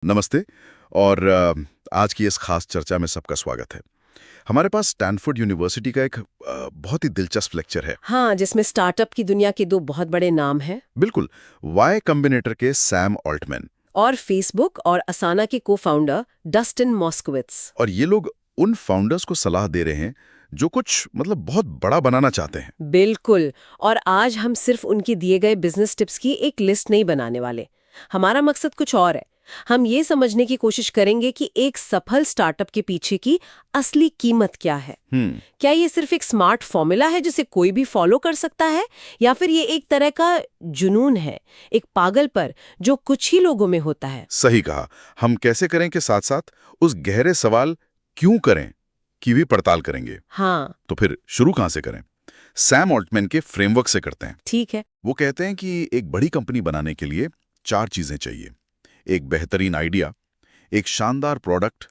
नमस्ते और आज की इस खास चर्चा में सबका स्वागत है। हमारे पास स्टैनफोर्ड यूनिवर्सिटी का एक बहुत ही दिलचस्प लेक्चर है। हाँ, जिसमें स्टार्टअप की दुनिया के दो बहुत बड़े नाम हैं बिल्कुल, वाई कॉम्बिनेटर के सैम ऑल्टमैन। और फेसबुक और असाना के को-फाउंडर डस्टिन मॉस्कोविट्ज। और ये लोग उन फाउंडर्स को सलाह दे रहे हैं जो कुछ बहुत बड़ा बनाना चाहते हैं। बिल्कुल। और आज हम सिर्फ उनके दिए गए बिजनेस टिप्स की एक लिस्ट नहीं बनाने वाले। हमारा मकसद कुछ और है। हम ये समझने की कोशिश करेंगे कि एक सफल स्टार्टअप के पीछे की असली कीमत क्या है। क्या ये सिर्फ एक स्मार्ट फॉर्मूला है जिसे कोई भी फॉलो कर सकता है, या फिर ये एक तरह का जुनून है, एक पागलपन जो कुछ ही लोगों में होता है। सही कहा। हम कैसे करें के साथ साथ उस गहरे सवाल क्यों करें की भी पड़ताल करेंगे। हाँ, तो फिर शुरू कहां से करें? सैम ऑल्टमैन के फ्रेमवर्क से करते हैं। ठीक है। वो कहते हैं कि एक बड़ी कंपनी बनाने के लिए 4 चीजें चाहिए। एक बेहतरीन आइडिया, एक शानदार प्रोडक्ट,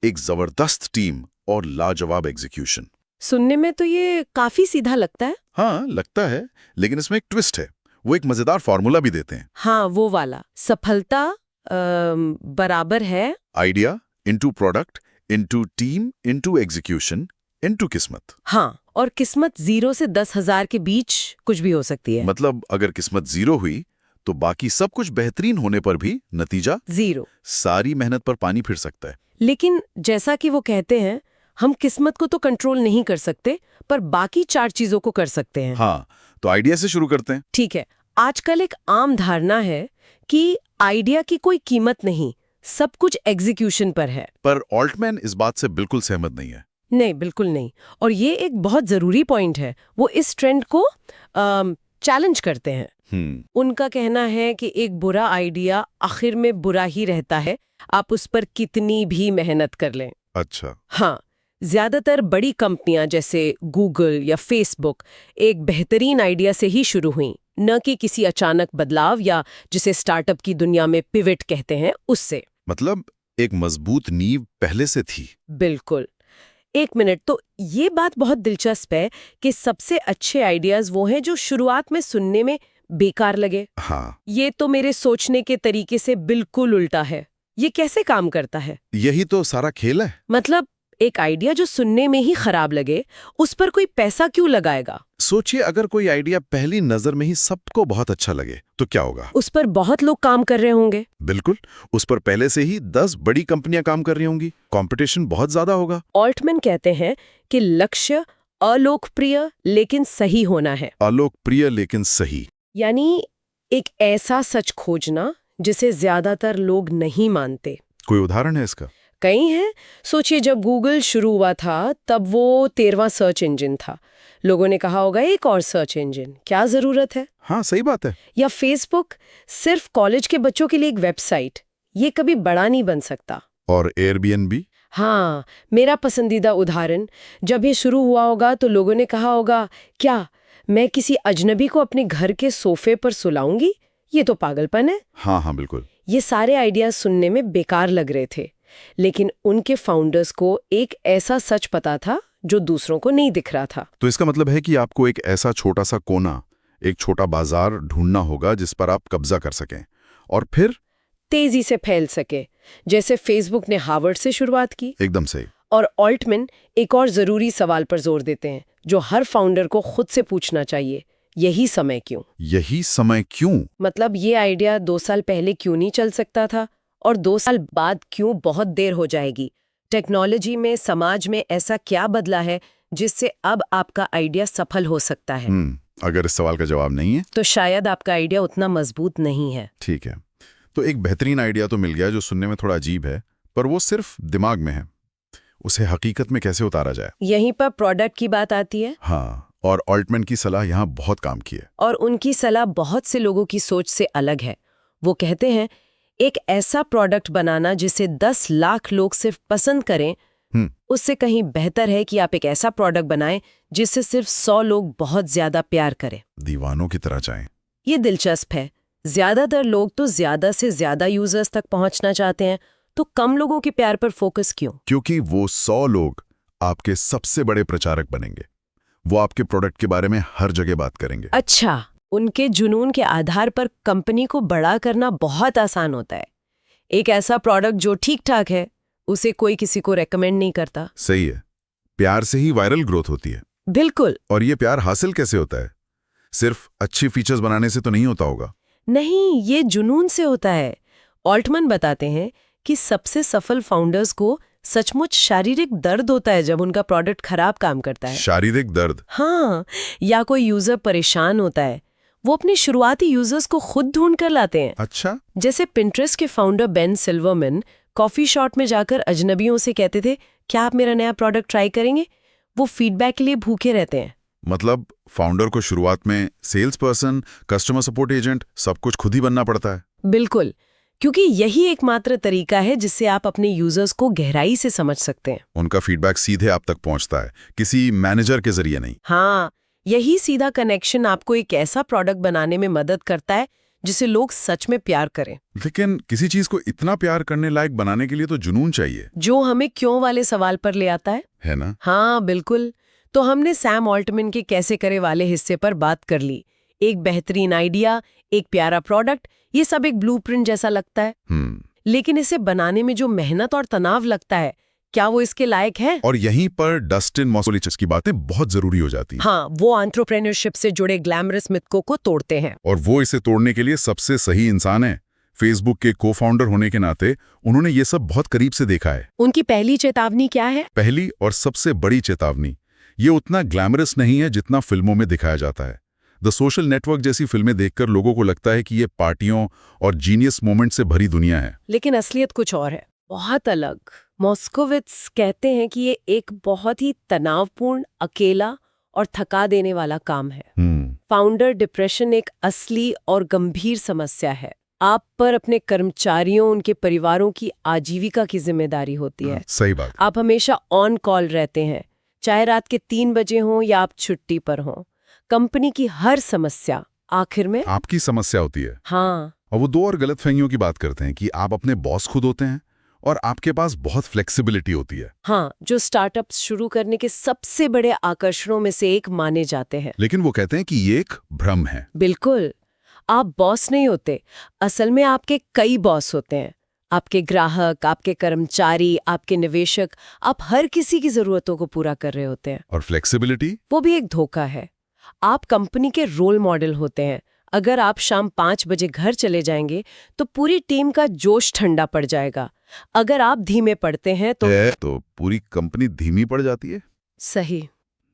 एक जबरदस्त टीम और लाजवाब एग्जीक्यूशन। सुनने में तो ये काफी सीधा लगता है। हाँ, लगता है, लेकिन इसमें एक ट्विस्ट है। वो एक मजेदार फॉर्मूला भी देते हैं। हाँ, वो वाला सफलता बराबर है। Idea into product into team into execution into किस्मत। हाँ, और किस्मत 0 से 10,000 के बीच कुछ भी हो सकती है। मतलब अगर किस्मत 0 हुई तो बाकी सब कुछ बेहतरीन होने पर भी नतीजा 0। सारी मेहनत पर पानी फिर सकता है। लेकिन जैसा कि वो कहते हैं, हम किस्मत को तो कंट्रोल नहीं कर सकते, पर बाकी 4 चीजों को कर सकते हैं। हाँ, तो आइडिया से शुरू करते हैं। ठीक है। आजकल एक आम धारणा है कि आइडिया की कोई कीमत नहीं, सब कुछ एग्जीक्यूशन पर है। पर ऑल्टमैन इस बात से बिल्कुल सहमत नहीं है। नहीं, बिल्कुल नहीं। और ये एक बहुत जरूरी पॉइंट है। वो इस ट्रेंड को चैलेंज करते हैं। उनका कहना है कि एक बुरा आइडिया आखिर में बुरा ही रहता है, आप उस पर कितनी भी मेहनत कर लें। अच्छा। हाँ, ज्यादातर बड़ी कंपनियां जैसे गूगल या फेसबुक एक बेहतरीन आइडिया से ही शुरू हुई, न कि किसी अचानक बदलाव या जिसे स्टार्टअप की दुनिया में पिवट कहते हैं उससे। मतलब एक मजबूत नींव पहले से थी। बिल्कुल। एक मिनट, तो ये बात बहुत दिलचस्प है कि सबसे अच्छे आइडियाज वो हैं जो शुरुआत में सुनने में बेकार लगे। हाँ, ये तो मेरे सोचने के तरीके से बिल्कुल उल्टा है। ये कैसे काम करता है? यही तो सारा खेल है। मतलब एक आइडिया जो सुनने में ही खराब लगे, उस पर कोई पैसा क्यों लगाएगा? सोचिए, अगर कोई आइडिया पहली नजर में ही सबको बहुत अच्छा लगे तो क्या होगा? उस पर बहुत लोग काम कर रहे होंगे। बिल्कुल, उस पर पहले से ही 10 बड़ी कंपनियां काम कर रही होंगी। कंपटीशन बहुत ज्यादा होगा। ऑल्टमैन कहते हैं कि लक्ष्य अलोकप्रिय लेकिन सही होना है। अलोकप्रिय लेकिन सही। यानी एक ऐसा सच खोजना जिसे ज्यादातर लोग नहीं मानते। कोई उदाहरण है इसका? कई हैं। सोचिए, जब गूगल शुरू हुआ था तब वो 13वां सर्च इंजन था। लोगों ने कहा होगा एक और सर्च इंजन, क्या जरूरत है? हाँ, सही बात है। या फेसबुक सिर्फ कॉलेज के बच्चों के लिए एक वेबसाइट, ये कभी बड़ा नहीं बन सकता। और एयरबीएनबी? हाँ, मेरा पसंदीदा उदाहरण। जब ये शुरू हुआ होगा तो लोगों ने कहा होगा, क्या मैं किसी अजनबी को अपने घर के सोफे पर सुलाऊंगी? ये तो पागलपन है। हाँ हाँ, बिल्कुल। ये सारे आइडियाज सुनने में बेकार लग रहे थे, लेकिन उनके फाउंडर्स को एक ऐसा सच पता था जो दूसरों को नहीं दिख रहा था। तो इसका मतलब है कि आपको एक ऐसा छोटा सा कोना, एक छोटा बाजार ढूंढना होगा जिस पर आप कब्जा कर सकें और फिर तेजी से फैल सके, जैसे फेसबुक ने हार्वर्ड से शुरुआत की। एकदम सही। और ऑल्टमैन एक और जरूरी सवाल पर जोर देते हैं जो हर फाउंडर को खुद से पूछना चाहिए, यही समय क्यों? यही समय क्यों? मतलब ये आइडिया 2 साल पहले क्यों नहीं चल सकता था, और 2 साल बाद क्यों बहुत देर हो जाएगी? टेक्नोलॉजी में, समाज में ऐसा क्या बदला है जिससे अब आपका आइडिया सफल हो सकता है? अगर इस सवाल का जवाब नहीं है तो शायद आपका आइडिया उतना मजबूत नहीं है। ठीक है। तो एक बेहतरीन आइडिया तो मिल गया जो सुनने में थोड़ा अजीब है, पर वो सिर्फ दिमाग में है। उसे हकीकत में कैसे उतारा जाए? यहीं पर प्रोडक्ट की बात आती है। हाँ, और ऑल्टमैन की सलाह यहाँ बहुत काम की है। और उनकी सलाह बहुत से लोगों की सोच से अलग है। वो कहते हैं एक ऐसा प्रोडक्ट बनाना जिसे 10 लाख लोग सिर्फ पसंद करें, उससे कहीं बेहतर है कि आप एक ऐसा प्रोडक्ट बनाएं जिससे सिर्फ 100 लोग बहुत ज्यादा प्यार करें, दीवानों की तरह चाहें। ये दिलचस्प है। ज्यादातर लोग तो ज्यादा से ज्यादा यूजर्स तक पहुंचना चाहते हैं, तो कम लोगों के प्यार पर फोकस क्यों? क्योंकि वो 100 लोग आपके सबसे बड़े प्रचारक बनेंगे। वो आपके प्रोडक्ट के बारे में हर जगह बात करेंगे। अच्छा, उनके जुनून के आधार पर कंपनी को बड़ा करना बहुत आसान होता है। एक ऐसा प्रोडक्ट जो ठीक ठाक है, उसे कोई किसी को रेकमेंड नहीं करता। सही है। प्यार से ही वायरल ग्रोथ होती है। बिल्कुल। और ये प्यार हासिल कैसे होता है? सिर्फ अच्छी फीचर्स बनाने से तो नहीं होता होगा। नहीं, ये जुनून से होता है। ऑल्टमन बताते हैं कि सबसे सफल फाउंडर्स को सचमुच शारीरिक दर्द होता है जब उनका प्रोडक्ट खराब काम करता है। शारीरिक दर्द? हाँ, या कोई यूजर परेशान होता है। वो अपने शुरुआती यूजर्स को खुद ढूंढ कर लाते हैं। अच्छा। जैसे पिंटरेस्ट के founder Ben Silverman coffee shop में जाकर अजनबियों से कहते थे, क्या आप मेरा नया प्रोडक्ट ट्राई करेंगे? वो फीडबैक के लिए भूखे रहते हैं। मतलब फाउंडर को शुरुआत में sales person, customer support agent सब कुछ खुद ही बनना पड़ता है। बिल्कुल, क्योंकि यही एकमात्र तरीका है जिससे आप अपने यूजर्स को गहराई से समझ सकते हैं। उनका फीडबैक सीधे आप तक पहुंचता है, किसी मैनेजर के जरिए नहीं। हाँ, यही सीधा कनेक्शन आपको एक ऐसा प्रोडक्ट बनाने में मदद करता है जिसे लोग सच में प्यार करें। लेकिन किसी चीज को इतना प्यार करने लायक बनाने के लिए तो जुनून चाहिए, जो हमें क्यों वाले सवाल पर ले आता है ना? हाँ, बिल्कुल। तो हमने सैम ऑल्टमन के कैसे करे वाले हिस्से पर बात कर ली। एक बेहतरीन आइडिया, एक प्यारा प्रोडक्ट, ये सब एक ब्लूप्रिंट जैसा लगता है। लेकिन इसे बनाने में जो मेहनत और तनाव लगता है, क्या वो इसके लायक है? और यहीं पर डस्टिन मॉस्कोविच की बातें बहुत जरूरी हो जाती हैं। हाँ, वो एंटरप्रेन्योरशिप से जुड़े ग्लैमरस मिथकों को तोड़ते हैं। और वो इसे तोड़ने के लिए सबसे सही इंसान है। फेसबुक के को-फाउंडर होने के नाते उन्होंने ये सब बहुत करीब से देखा है। उनकी पहली चेतावनी क्या है? पहली और सबसे बड़ी चेतावनी, ये उतना ग्लैमरस नहीं है जितना फिल्मों में दिखाया जाता है। द सोशल नेटवर्क जैसी फिल्में देखकर लोगों को लगता है कि ये पार्टियों और जीनियस मोमेंट से भरी दुनिया है। लेकिन असलियत कुछ और है, बहुत अलग। मॉस्कोविट्स कहते हैं कि ये एक बहुत ही तनावपूर्ण, अकेला और थका देने वाला काम है। फाउंडर डिप्रेशन एक असली और गंभीर समस्या है। आप पर अपने कर्मचारियों, उनके परिवारों की आजीविका की जिम्मेदारी होती है। सही बात। आप हमेशा ऑन कॉल रहते हैं, चाहे रात के 3 बजे हों या आप छुट्टी पर हों। कंपनी की हर समस्या आखिर में आपकी समस्या होती है। हाँ। और वो दो और गलतफहमियों की बात करते हैं कि आप अपने बॉस खुद होते हैं और आपके पास बहुत फ्लेक्सिबिलिटी होती है। हाँ, जो स्टार्टअप्स शुरू करने के सबसे बड़े आकर्षणों में से एक माने जाते हैं। लेकिन वो कहते हैं कि ये एक भ्रम है। बिल्कुल, आप बॉस नहीं होते, असल में आपके कई बॉस होते हैं। आपके ग्राहक, आपके कर्मचारी, आपके निवेशक, आप हर किसी की जरूरतों को पूरा कर रहे होते हैं। और फ्लेक्सिबिलिटी, वो भी एक धोखा है। आप कंपनी के रोल मॉडल होते हैं। अगर आप शाम 5 बजे घर चले जाएंगे तो पूरी टीम का जोश ठंडा पड़ जाएगा। अगर आप धीमे पड़ते हैं तो पूरी कंपनी धीमी पड़ जाती है। सही।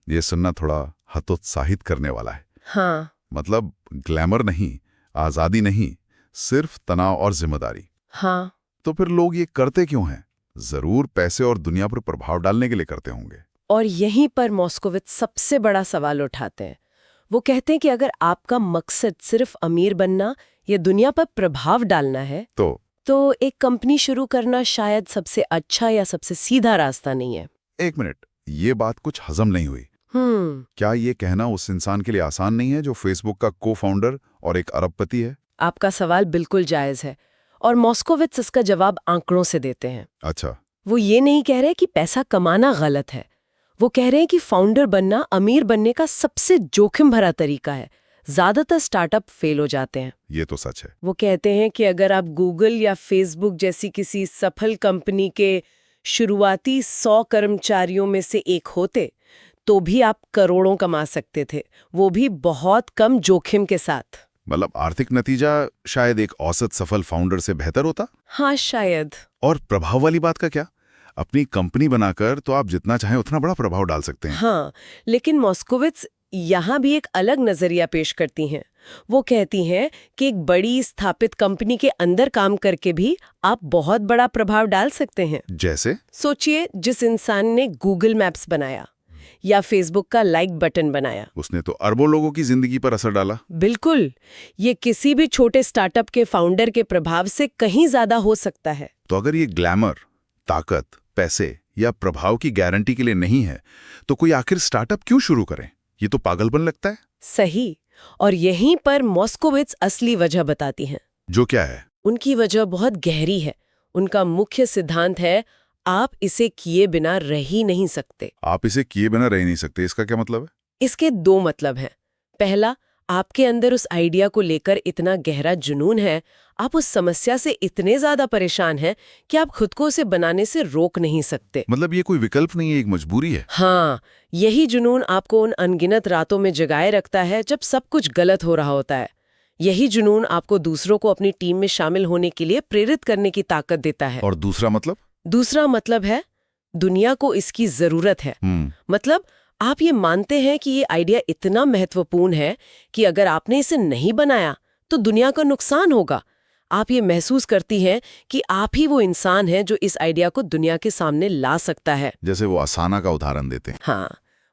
ये सुनना थोड़ा हतोत्साहित करने वाला है। हाँ। मतलब ग्लैमर नहीं, आजादी नहीं, सिर्फ तनाव और जिम्मेदारी। हाँ। तो फिर लोग ये करते क्यों हैं? जरूर पैसे और दुनिया पर प्रभाव डालने के लिए करते होंगे। और यहीं पर मॉस्कोविट्स सबसे बड़ा सवाल उठाते हैं। वो कहते हैं कि अगर आपका मकसद सिर्फ अमीर बनना या दुनिया पर प्रभाव डालना है तो एक कंपनी शुरू करना शायद सबसे अच्छा या सबसे सीधा रास्ता नहीं है। एक मिनट, ये बात कुछ हजम नहीं हुई। क्या ये कहना उस इंसान के लिए आसान नहीं है जो फेसबुक का को-फाउंडर और एक अरबपति है? आपका सवाल बिल्कुल जायज है और मॉस्कोविट्स इसका जवाब आंकड़ों से देते हैं। अच्छा। वो ये नहीं कह रहे कि पैसा कमाना गलत है। वो कह रहे हैं कि फाउंडर बनना अमीर बनने का सबसे जोखिम भरा तरीका है। ज्यादातर स्टार्टअप फेल हो जाते हैं। ये तो सच है। वो कहते हैं कि अगर आप गूगल या फेसबुक जैसी किसी सफल कंपनी के शुरुआती 100 कर्मचारियों में से एक होते तो भी आप करोड़ों कमा सकते थे, वो भी बहुत कम जोखिम के साथ। मतलब आर्थिक नतीजा शायद एक औसत सफल फाउंडर से बेहतर होता? हाँ, शायद। और प्रभाव वाली बात का क्या? अपनी कंपनी बनाकर तो आप जितना चाहें उतना बड़ा प्रभाव डाल सकते हैं। हाँ, लेकिन मॉस्कोविट्स यहाँ भी एक अलग नजरिया पेश करती हैं। वो कहती हैं कि एक बड़ी स्थापित कंपनी के अंदर काम करके भी आप बहुत बड़ा प्रभाव डाल सकते हैं। जैसे? सोचिए, जिस इंसान ने गूगल मैप्स बनाया या फेसबुक का लाइक बटन बनाया, उसने तो अरबों लोगों की जिंदगी पर असर डाला। बिल्कुल। ये किसी भी छोटे स्टार्टअप के फाउंडर के प्रभाव से कहीं ज्यादा हो सकता है। तो अगर ये ग्लैमर, ताकत, पैसे या प्रभाव की गारंटी के लिए नहीं है तो कोई आखिर स्टार्टअप क्यों शुरू करें? ये तो पागलपन लगता है। सही। और यहीं पर मॉस्कोविट्स असली वजह बताती हैं। जो क्या है? उनकी वजह बहुत गहरी है। उनका मुख्य सिद्धांत है, आप इसे किए बिना रह ही नहीं सकते। आप इसे किए बिना रह नहीं सकते, इसका क्या मतलब है? इसके 2 मतलब हैं। पहला, आपके अंदर उस आइडिया को लेकर इतना गहरा जुनून है, आप उस समस्या से इतने ज्यादा परेशान हैं कि आप खुद को उसे बनाने से रोक नहीं सकते। मतलब ये कोई विकल्प नहीं है, एक मजबूरी है। हाँ, यही जुनून आपको उन अनगिनत रातों में जगाए रखता है जब सब कुछ गलत हो रहा होता है। यही जुनून आपको दूसरों को अपनी टीम में शामिल होने के लिए प्रेरित करने की ताकत देता है। और दूसरा मतलब? दूसरा मतलब है दुनिया को इसकी जरूरत है। मतलब आप ये मानते हैं कि ये आइडिया इतना महत्वपूर्ण है कि अगर आपने इसे नहीं बनाया तो दुनिया का नुकसान होगा। आप ये महसूस करती हैं कि आप ही वो इंसान हैं जो इस आइडिया को दुनिया के सामने ला सकता है। जैसे वो असाना का उदाहरण देते हैं। हाँ,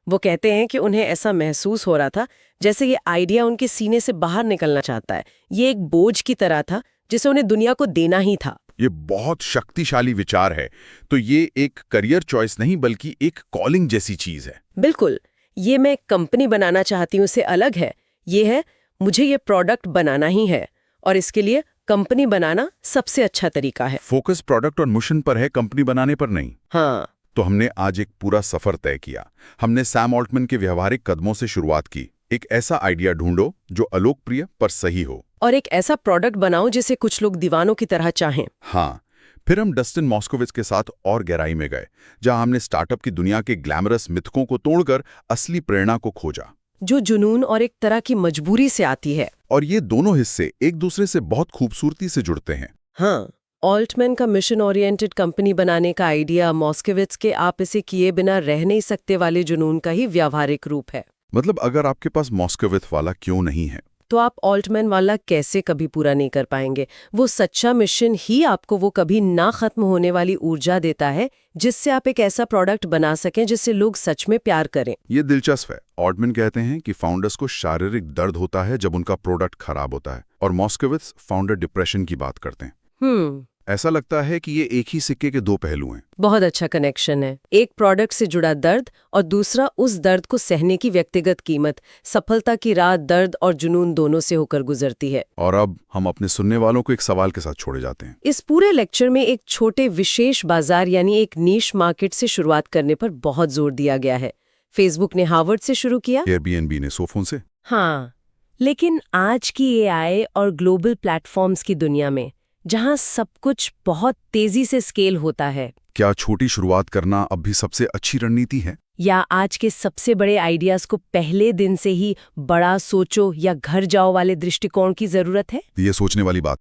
वो कहते हैं कि उन्हें ऐसा महसूस हो रहा था जैसे ये आइडिया उनके सीने से बाहर निकलना चाहता है। ये एक बोझ की तरह था जिसे उन्हें दुनिया को देना ही था। ये बहुत शक्तिशाली विचार है। तो ये एक करियर चॉइस नहीं बल्कि एक कॉलिंग जैसी चीज है। बिल्कुल, ये मैं कंपनी बनाना चाहती हूँ से अलग है। ये है मुझे ये प्रोडक्ट बनाना ही है और इसके लिए कंपनी बनाना सबसे अच्छा तरीका है। फोकस प्रोडक्ट और मिशन पर है, कंपनी बनाने पर नहीं। हाँ, तो हमने आज एक पूरा सफर तय किया। हमने सैम ऑल्टमैन के व्यवहारिक कदमों से शुरुआत की। एक ऐसा आइडिया ढूंढो जो अलोकप्रिय पर सही हो, और एक ऐसा प्रोडक्ट बनाओ जिसे कुछ लोग दीवानों की तरह चाहें। हाँ, फिर हम डस्टिन मॉस्कोविच के साथ और गहराई में गए, जहां हमने स्टार्टअप की दुनिया के ग्लैमरस मिथकों को तोड़कर असली प्रेरणा को खोजा, जो जुनून और एक तरह की मजबूरी से आती है। और ये दोनों हिस्से एक दूसरे से बहुत खूबसूरती से जुड़ते हैं। हाँ, ऑल्टमैन का मिशन ओरिएंटेड कंपनी बनाने का आइडिया मॉस्कोविच के आप इसे किए बिना रह नहीं सकते वाले जुनून का ही व्यावहारिक रूप है। मतलब अगर आपके पास मॉस्कोविच वाला क्यों नहीं है, तो आप ऑल्टमैन वाला कैसे कभी पूरा नहीं कर पाएंगे। वो सच्चा मिशन ही आपको वो कभी ना खत्म होने वाली ऊर्जा देता है जिससे आप एक ऐसा प्रोडक्ट बना सकें जिससे लोग सच में प्यार करें। ये दिलचस्प है। ऑल्टमैन कहते हैं कि फाउंडर्स को शारीरिक दर्द होता है जब उनका प्रोडक्ट खराब होता है, और मॉस्कोविच फाउंडर डिप्रेशन की बात करते हैं। ऐसा लगता है कि ये एक ही सिक्के के दो पहलू हैं। बहुत अच्छा कनेक्शन है। एक प्रोडक्ट से जुड़ा दर्द और दूसरा उस दर्द को सहने की व्यक्तिगत कीमत। सफलता की राह दर्द और जुनून दोनों से होकर गुजरती है। और अब हम अपने सुनने वालों को एक सवाल के साथ छोड़े जाते हैं। इस पूरे लेक्चर में एक छोटे विशेष बाजार यानी एक नीश मार्केट से शुरुआत करने पर बहुत जोर दिया गया है। फेसबुक ने हार्वर्ड से शुरू किया, एयरबीएनबी ने सोफोन से। हाँ, लेकिन आज की एआई और ग्लोबल प्लेटफॉर्म्स की दुनिया में जहां सब कुछ बहुत तेजी से स्केल होता है, क्या छोटी शुरुआत करना अब भी सबसे अच्छी रणनीति है? या आज के सबसे बड़े आइडियाज को पहले दिन से ही बड़ा सोचो या घर जाओ वाले दृष्टिकोण की जरूरत है? ये सोचने वाली बात।